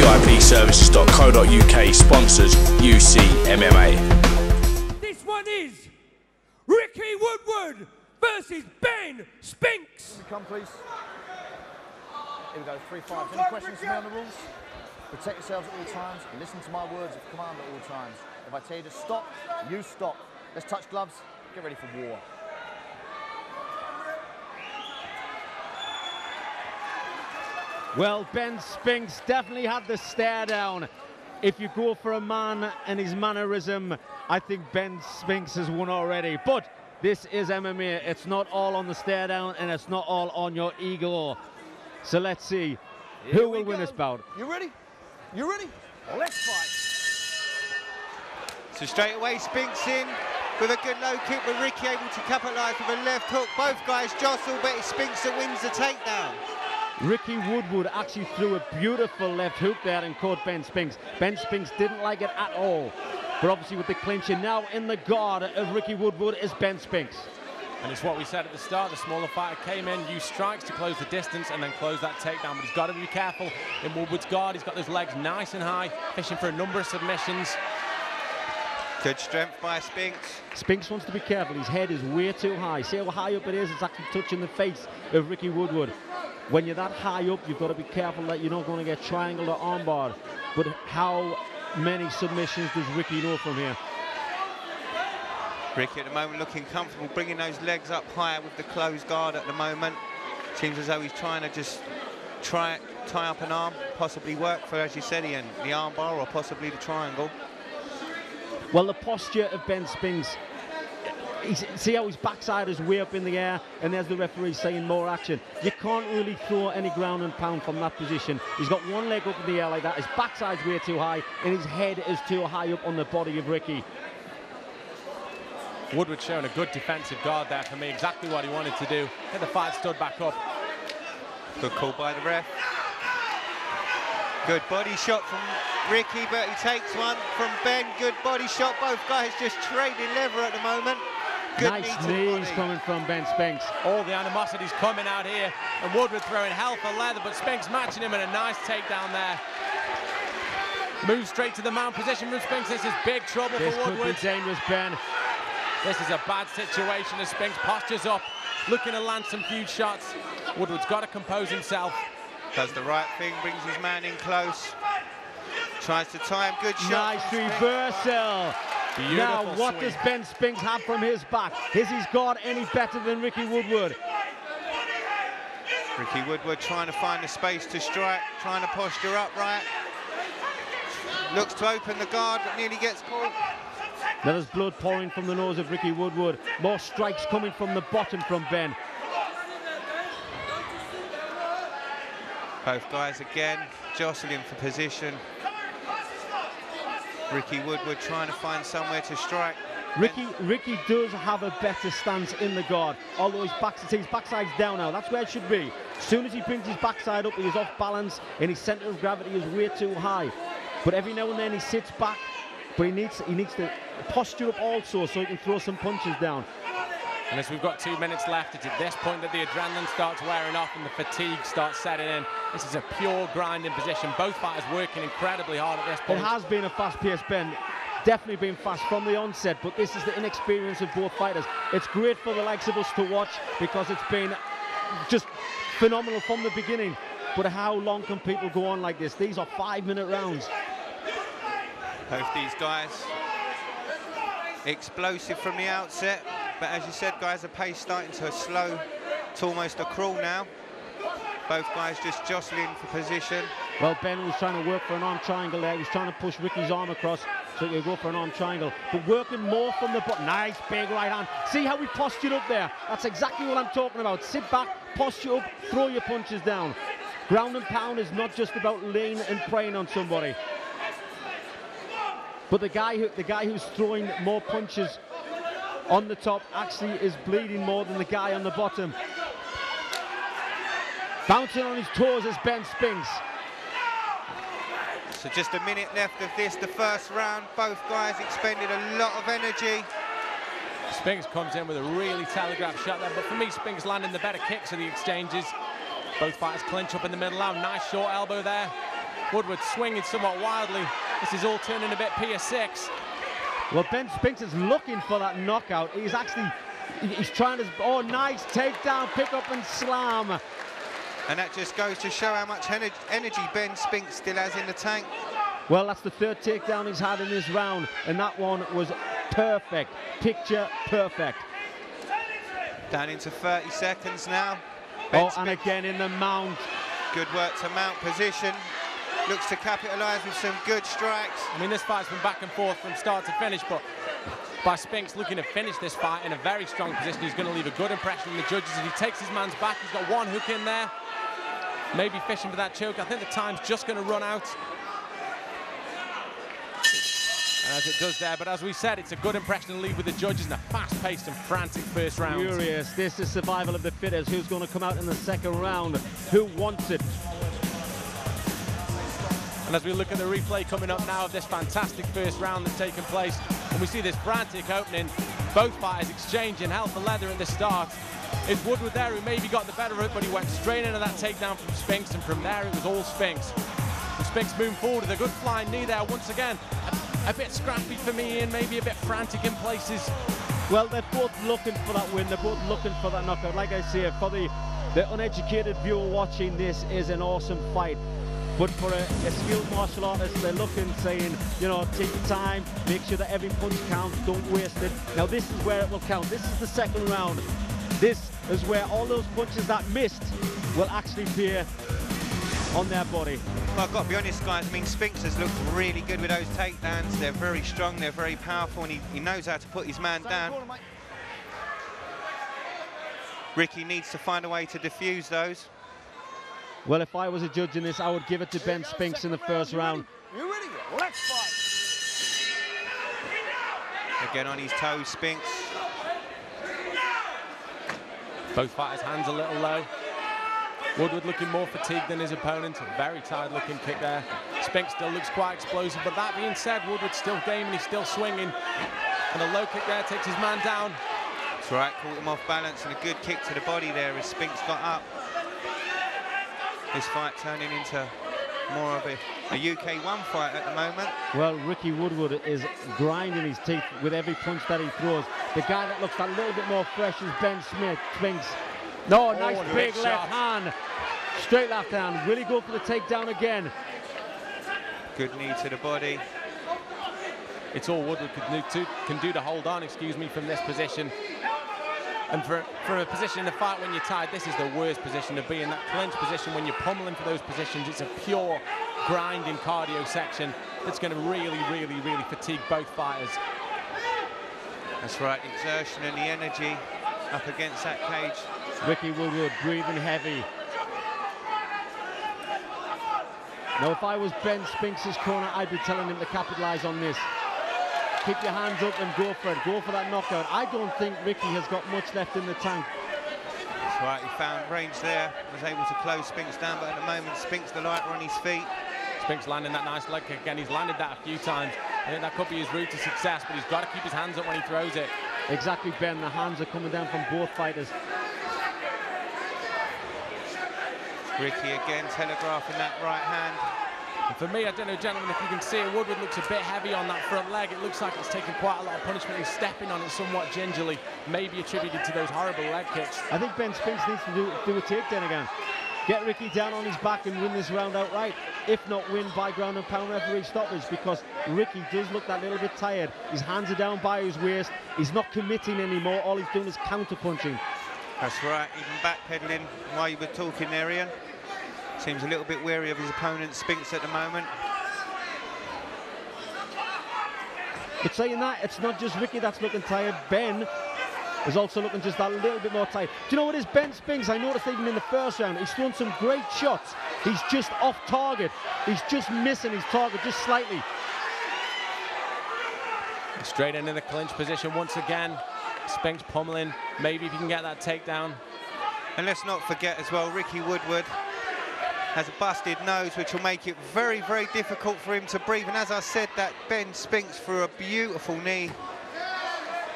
VIPservices.co.uk sponsors UCMMA. This one is Ricci Woodwood versus Ben Spinks. Come, please. Here we go, 3-5. Any questions for me on the rules? Protect yourselves at all times and listen to my words of command at all times. If I tell you to stop, you stop. Let's touch gloves, get ready for war. Well, Ben Spinks definitely had the stare down. If you go for a man and his mannerism, I think Ben Spinks has won already. But this is MMA. It's not all on the stare down and it's not all on your ego. So let's see who will win this bout. You ready? You ready? Well, let's fight. So straight away, Spinks in with a good low kick, but Ricci able to capitalise with a left hook. Both guys jostle, but it's Spinks that wins the takedown. Ricci Woodwood actually threw a beautiful left hook there and caught Ben Spinks. Ben Spinks didn't like it at all. But obviously with the clincher now in the guard of Ricci Woodwood is Ben Spinks. And it's what we said at the start, the smaller fighter came in, used strikes to close the distance and then close that takedown. But he's got to be careful in Woodwood's guard. He's got those legs nice and high, fishing for a number of submissions. Good strength by Spinks. Spinks wants to be careful. His head is way too high. See how high up it is? It's actually touching the face of Ricci Woodwood. When you're that high up, you've got to be careful that you're not going to get triangled or armbarred. But how many submissions does Ricci know from here? Ricci at the moment looking comfortable, bringing those legs up higher with the closed guard at the moment. Seems as though he's trying to just tie up an arm, possibly work for, as you said, Ian, the arm bar or possibly the triangle. Well, the posture of Ben Spinks, see how his backside is way up in the air, and there's the referee saying more action. You can't really throw any ground and pound from that position. He's got one leg up in the air like that, his backside's way too high, and his head is too high up on the body of Ricci. Woodwood showing a good defensive guard there for me, exactly what he wanted to do. Get the fight stood back up. Good call by the ref. Good body shot from Ricci, but he takes one from Ben. Good body shot. Both guys just trading lever at the moment. Good nice knees coming from Ben Spinks. All the animosity's coming out here, and Woodwood throwing hell for leather, but Spinks matching him in a nice takedown there. Moves straight to the mount position from Spinks. This is big trouble for Woodwood. This could be dangerous, Ben. This is a bad situation as Spinks postures up, looking to land some huge shots. Woodwood's got to compose himself. Does the right thing, brings his man in close. Tries to tie him, good shot. Nice reversal. Beautiful now, what swing. does Ben Spinks have from his back? Is his guard any better than Ricci Woodwood? Ricci Woodwood trying to find the space to strike, trying to posture upright. Looks to open the guard, but nearly gets caught. Now there's blood pouring from the nose of Ricci Woodwood. More strikes coming from the bottom from Ben. Both guys again jostling for position. Ricci Woodwood trying to find somewhere to strike. Ricci does have a better stance in the guard, although his backside's down now. That's where it should be. As soon as he brings his backside up, he is off balance and his centre of gravity is way too high. But every now and then he sits back, but he needs to posture up also so he can throw some punches down. And as we've got 2 minutes left, it's at this point that the adrenaline starts wearing off and the fatigue starts setting in. This is a pure grinding position. Both fighters working incredibly hard at this point. It has been a fast-paced, Ben. Definitely been fast from the onset, but this is the inexperience of both fighters. It's great for the likes of us to watch because it's been just phenomenal from the beginning. But how long can people go on like this? These are 5-minute rounds. Both these guys explosive from the outset, but as you said, guys, the pace starting to slow to almost a crawl now. Both guys just jostling for position. Well, Ben was trying to work for an arm triangle there. He was trying to push Ricci's arm across so he could go for an arm triangle, but working more from the bottom. Nice big right hand. See how he postured up there? That's exactly what I'm talking about. Sit back, posture up, throw your punches down. Ground and pound is not just about laying and praying on somebody. But the guy who's throwing more punches on the top actually is bleeding more than the guy on the bottom. Bouncing on his toes is Ben Spinks. So just a minute left of this, the first round. Both guys expended a lot of energy. Spinks comes in with a really telegraphed shot there, but for me, Spinks landing the better kicks of the exchanges. Both fighters clinch up in the middle now. Nice short elbow there. Woodwood swinging somewhat wildly. This is all turning a bit Pier 6. Well, Ben Spinks is looking for that knockout. He's trying to, oh, nice takedown, pick up and slam. And that just goes to show how much energy Ben Spinks still has in the tank. Well, that's the third takedown he's had in this round, and that one was perfect, picture perfect. Down into 30 seconds now. Oh, and again in the mount. Good work to mount position. Looks to capitalise with some good strikes. I mean, this fight's been back and forth from start to finish, but by Spinks looking to finish this fight in a very strong position. He's going to leave a good impression on the judges. If he takes his man's back, he's got one hook in there. Maybe fishing for that choke. I think the time's just going to run out. And as it does there, but as we said, it's a good impression to leave with the judges in a fast-paced and frantic first round. Furious. This is survival of the fittest. Who's going to come out in the second round? Who wants it? And as we look at the replay coming up now of this fantastic first round that's taken place, and we see this frantic opening, both fighters exchanging hell for leather at the start. It's Woodwood there who maybe got the better of it, but he went straight into that takedown from Spinks, and from there it was all Spinks. And Spinks moving forward with a good flying knee there once again. A bit scrappy for me, and maybe a bit frantic in places. Well, they're both looking for that win. They're both looking for that knockout. Like I say, for the uneducated viewer watching, this is an awesome fight. But for a skilled martial artist, they're looking, saying, you know, take your time, make sure that every punch counts, don't waste it. Now this is where it will count. This is the second round. This is where all those punches that missed will actually appear on their body. Well, I've got to be honest, guys, I mean, Spinks has looked really good with those takedowns. They're very strong, they're very powerful, and he knows how to put his man down. Ricci needs to find a way to diffuse those. Well, if I was a judge in this, I would give it to Ben Spinks in the first round. You ready? Let's fight. Again on his toes, Spinks. Both fighters' hands a little low. Woodwood looking more fatigued than his opponent. A very tired looking kick there. Spinks still looks quite explosive, but that being said, Woodwood's still game and he's still swinging. And a low kick there takes his man down. That's right, caught him off balance, and a good kick to the body there as Spinks got up. This fight turning into more of a UK1 fight at the moment. Well, Ricky Woodwood is grinding his teeth with every punch that he throws. The guy that looks a little bit more fresh is Ben Spinks. No, nice big left hand. Straight left hand. Will he go for the takedown again? Good knee to the body. It's all Woodwood can do to hold on, from this position. And from a position in the fight when you're tired, this is the worst position to be in. That clinch position, when you're pummeling for those positions, it's a pure grinding cardio section that's going to really, really, really fatigue both fighters. That's right, exertion and the energy up against that cage. Ricky Woodwood breathing heavy. Now, if I was Ben Spinks' corner, I'd be telling him to capitalise on this. Keep your hands up and go for it. Go for that knockout. I don't think Ricky has got much left in the tank. That's right, he found range there, was able to close Spinks down, but at the moment, Spinks the lighter on his feet. Spinks landing that nice leg kick again. He's landed that a few times. I think that could be his route to success, but he's got to keep his hands up when he throws it. Exactly, Ben. The hands are coming down from both fighters. Ricci again telegraphing that right hand. And for me, I don't know, gentlemen, if you can see it, Woodwood looks a bit heavy on that front leg. It looks like it's taking quite a lot of punishment. He's stepping on it somewhat gingerly, maybe attributed to those horrible leg kicks. I think Ben Spinks needs to do a takedown again. Get Ricky down on his back and win this round outright. If not, win by ground and pound referee stoppage, because Ricky does look that little bit tired. His hands are down by his waist. He's not committing anymore. All he's doing is counter-punching. That's right, even backpedaling while you were talking there, Ian. Seems a little bit wary of his opponent, Spinks, at the moment. But saying that, it's not just Ricky that's looking tired. Ben is also looking just a little bit more tired. Do you know what it is? Ben Spinks, I noticed even in the first round, he's thrown some great shots. He's just off target. He's just missing his target just slightly. Straight into the clinch position once again. Spinks pummeling. Maybe if you can get that takedown. And let's not forget as well, Ricky Woodwood has a busted nose, which will make it very, very difficult for him to breathe. And as I said, that Ben Spinks for a beautiful knee.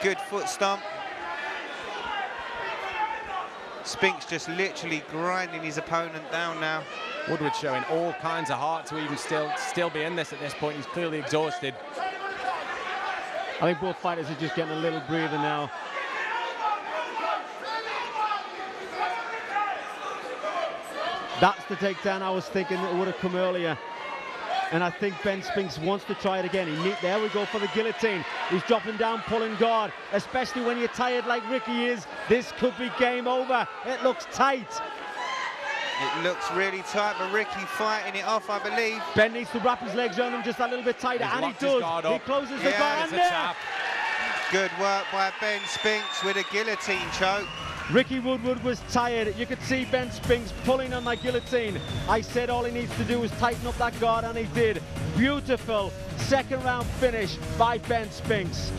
Good foot stomp. Spinks just literally grinding his opponent down now. Woodwood showing all kinds of heart to even still be in this at this point. He's clearly exhausted. I think both fighters are just getting a little breather now. That's the takedown I was thinking that would have come earlier. And I think Ben Spinks wants to try it again. There we go for the guillotine. He's dropping down, pulling guard, especially when you're tired like Ricci is. This could be game over. It looks tight. It looks really tight, but Ricci fighting it off, I believe. Ben needs to wrap his legs around him just a little bit tighter, and he does. He closes the guard. Good work by Ben Spinks with a guillotine choke. Ricky Woodwood was tired. You could see Ben Spinks pulling on that guillotine. I said all he needs to do is tighten up that guard, and he did. Beautiful second round finish by Ben Spinks.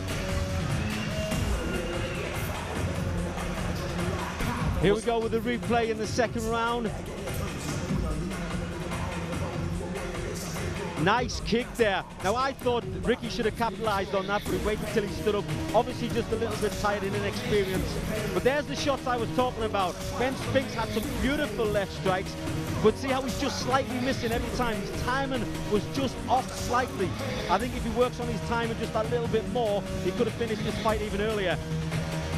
Here we go with the replay in the second round. Nice kick there. Now I thought Ricci should have capitalized on that, but he waited until he stood up. Obviously just a little bit tired and inexperienced. But there's the shots I was talking about. Ben Spinks had some beautiful left strikes, but see how he's just slightly missing every time. His timing was just off slightly. I think if he works on his timing just a little bit more, he could have finished this fight even earlier.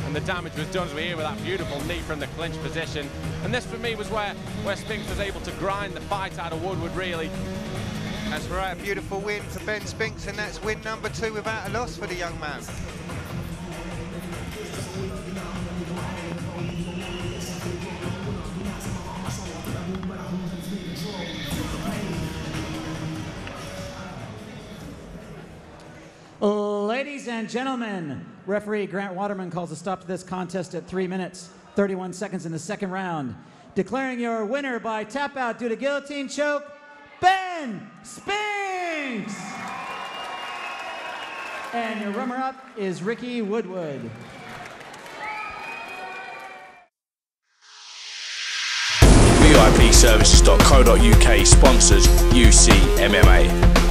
And the damage was done as we hear with that beautiful knee from the clinch position. And this for me was where Spinks was able to grind the fight out of Woodwood, really. That's right, a beautiful win for Ben Spinks, and that's win number 2 without a loss for the young man. Ladies and gentlemen, referee Grant Waterman calls a stop to this contest at 3 minutes, 31 seconds in the second round. Declaring your winner by tap out due to guillotine choke, Ben Spinks! And your runner-up is Ricky Woodwood. VIPservices.co.uk sponsors UCMMA.